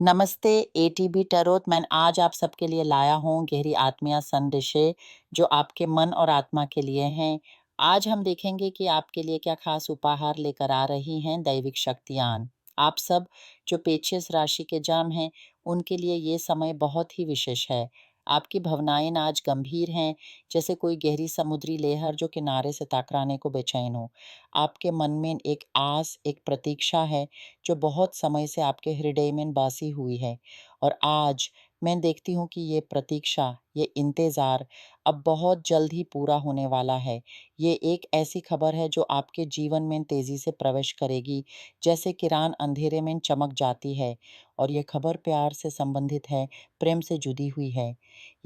नमस्ते ATB tarot मैं आज आप सबके लिए लाया हूँ गहरी आत्मीय संदेशे जो आपके मन और आत्मा के लिए हैं। आज हम देखेंगे कि आपके लिए क्या खास उपहार लेकर आ रही हैं दैविक शक्तियाँ। आप सब जो पेचिश राशि के जाम हैं उनके लिए ये समय बहुत ही विशेष है। आपकी भावनाएं आज गंभीर हैं, जैसे कोई गहरी समुद्री लहर जो किनारे से टकराने को बेचैन हो। आपके मन में एक आस, एक प्रतीक्षा है जो बहुत समय से आपके हृदय में बसी हुई है। और आज मैं देखती हूँ कि ये प्रतीक्षा, ये इंतज़ार अब बहुत जल्द ही पूरा होने वाला है। ये एक ऐसी खबर है जो आपके जीवन में तेज़ी से प्रवेश करेगी, जैसे किरण अंधेरे में चमक जाती है। और ये खबर प्यार से संबंधित है, प्रेम से जुड़ी हुई है।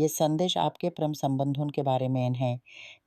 ये संदेश आपके प्रेम संबंधों के बारे में है।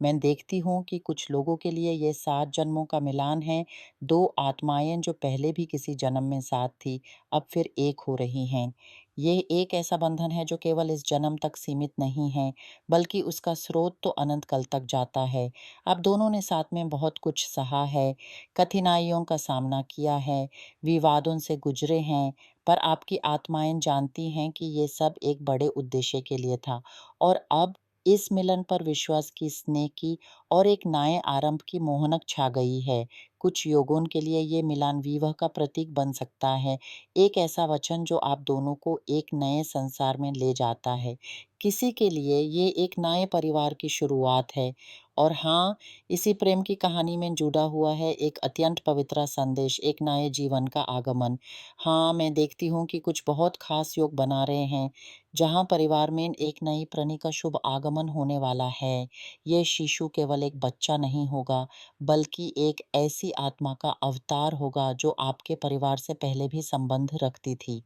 मैं देखती हूँ कि कुछ लोगों के लिए ये 7 जन्मों का मिलान है। 2 आत्माएँ जो पहले भी किसी जन्म में साथ थी, अब फिर एक हो रही हैं। ये एक ऐसा बंधन है जो केवल इस जन्म तक सीमित नहीं है, बल्कि उसका स्रोत तो अनंत काल तक जाता है। आप दोनों ने साथ में बहुत कुछ सहा है, कठिनाइयों का सामना किया है, विवादों से गुजरे हैं, पर आपकी आत्माएँ जानती हैं कि ये सब एक बड़े उद्देश्य के लिए था। और अब इस मिलन पर विश्वास की, स्नेह की और एक नए आरंभ की मोहनक छा गई है। कुछ योगों के लिए ये मिलान विवाह का प्रतीक बन सकता है, एक ऐसा वचन जो आप दोनों को एक नए संसार में ले जाता है। किसी के लिए ये एक नए परिवार की शुरुआत है। और हाँ, इसी प्रेम की कहानी में जुड़ा हुआ है एक अत्यंत पवित्र संदेश, एक नए जीवन का आगमन। हाँ, मैं देखती हूँ कि कुछ बहुत खास योग बना रहे हैं, जहाँ परिवार में एक नई प्राणी का शुभ आगमन होने वाला है। ये शिशु केवल एक बच्चा नहीं होगा, बल्कि एक ऐसी आत्मा का अवतार होगा जो आपके परिवार से पहले भी संबंध रखती थी।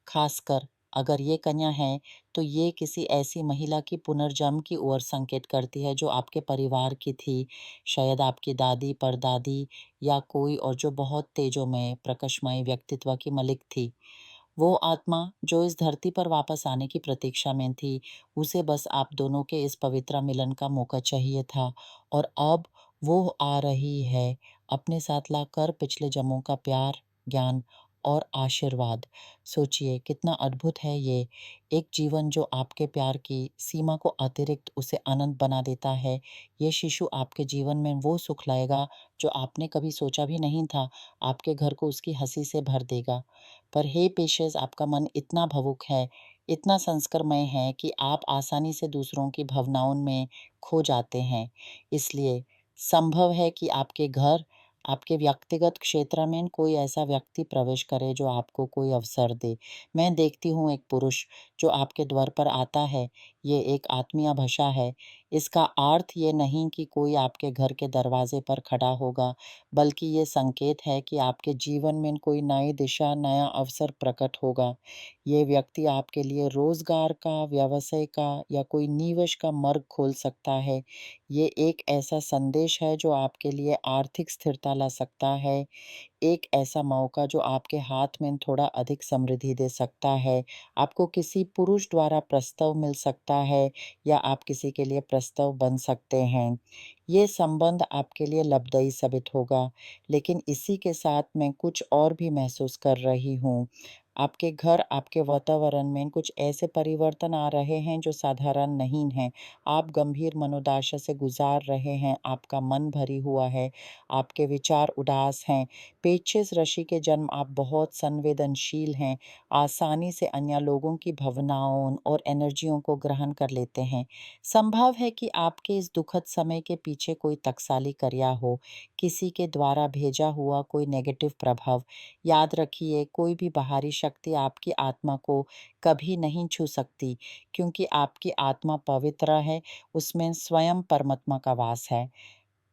खासकर अगर ये कन्या है, तो ये किसी ऐसी महिला की पुनर्जन्म की ओर संकेत करती है जो आपके परिवार की थी, शायद आपकी दादी, परदादी या कोई और जो बहुत तेजोमय, प्रकाशमय व्यक्तित्व की मालिक थी। वो आत्मा जो इस धरती पर वापस आने की प्रतीक्षा में थी, उसे बस आप दोनों के इस पवित्र मिलन का मौका चाहिए था। और अब वो आ रही है, अपने साथ लाकर पिछले जन्मों का प्यार, ज्ञान और आशीर्वाद। सोचिए कितना अद्भुत है ये, एक जीवन जो आपके प्यार की सीमा को अतिरिक्त उसे अनंत बना देता है। ये शिशु आपके जीवन में वो सुख लाएगा जो आपने कभी सोचा भी नहीं था, आपके घर को उसकी हँसी से भर देगा। पर हे पेशेंस, आपका मन इतना भावुक है, इतना संस्कारमय है कि आप आसानी से दूसरों की भावनाओं में खो जाते हैं। इसलिए संभव है कि आपके घर, आपके व्यक्तिगत क्षेत्र में कोई ऐसा व्यक्ति प्रवेश करे जो आपको कोई अवसर दे। मैं देखती हूँ एक पुरुष जो आपके द्वार पर आता है, ये एक आत्मीय भाषा है। इसका अर्थ ये नहीं कि कोई आपके घर के दरवाजे पर खड़ा होगा, बल्कि ये संकेत है कि आपके जीवन में कोई नई दिशा, नया अवसर प्रकट होगा। ये व्यक्ति आपके लिए रोजगार का, व्यवसाय का या कोई निवेश का मार्ग खोल सकता है। ये एक ऐसा संदेश है जो आपके लिए आर्थिक स्थिरता ला सकता है, एक ऐसा मौका जो आपके हाथ में थोड़ा अधिक समृद्धि दे सकता है। आपको किसी पुरुष द्वारा प्रस्ताव मिल सकता है या आप किसी के लिए प्रस्ताव बन सकते हैं। ये संबंध आपके लिए लाभदायी साबित होगा, लेकिन इसी के साथ मैं कुछ और भी महसूस कर रही हूँ। आपके घर, आपके वातावरण में कुछ ऐसे परिवर्तन आ रहे हैं जो साधारण नहीं हैं। आप गंभीर मनोदशा से गुजार रहे हैं, आपका मन भरी हुआ है, आपके विचार उदास हैं। पेचिश राशि के जन्म आप बहुत संवेदनशील हैं, आसानी से अन्य लोगों की भावनाओं और एनर्जियों को ग्रहण कर लेते हैं। संभव है कि आपके इस दुखद समय के पीछे कोई टकसाली क्रिया हो, किसी के द्वारा भेजा हुआ कोई नेगेटिव प्रभाव। याद रखिए, कोई भी बाहरी शक्ति आपकी आत्मा को कभी नहीं छू सकती, क्योंकि आपकी आत्मा पवित्र है, उसमें स्वयं परमात्मा का वास है।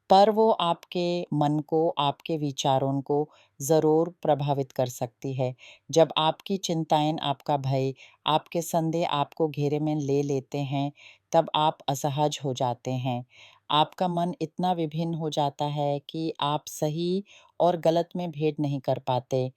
पर वो आपके मन को, आपके विचारों को ज़रूर प्रभावित कर सकती है। जब आपकी चिंताएँ, आपका भय, आपके संदेह आपको घेरे में ले लेते हैं, तब आप असहज हो जाते हैं। आपका मन इतना विभिन्न हो जाता है कि आप सही और गलत में भेद नहीं कर पाते।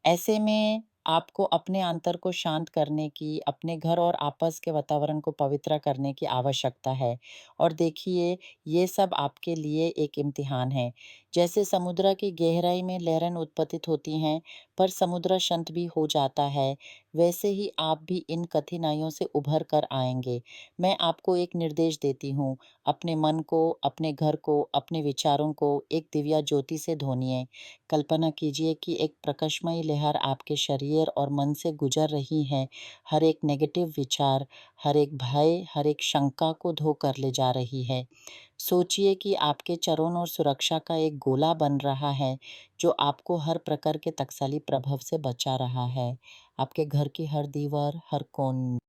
ऐसे में आपको अपने अंतर को शांत करने की, अपने घर और आपस के वातावरण को पवित्र करने की आवश्यकता है। और देखिए, ये सब आपके लिए एक इम्तिहान है। जैसे समुद्र की गहराई में लहरें उत्पतित होती हैं, पर समुद्र शांत भी हो जाता है, वैसे ही आप भी इन कठिनाइयों से उभर कर आएँगे। मैं आपको एक निर्देश देती हूँ, अपने मन को, अपने घर को, अपने विचारों को एक दिव्या ज्योति से धोनिए। कल्पना कीजिए कि एक प्रकाशमयी लहर आपके शरीर और मन से गुजर रही है। हर एक नेगेटिव विचार, हर एक भय, हर एक शंका को धो कर ले जा रही है। सोचिए कि आपके चरों और सुरक्षा का एक गोला बन रहा है, जो आपको हर प्रकार के टकसाली प्रभाव से बचा रहा है। आपके घर की हर दीवार, हर कोन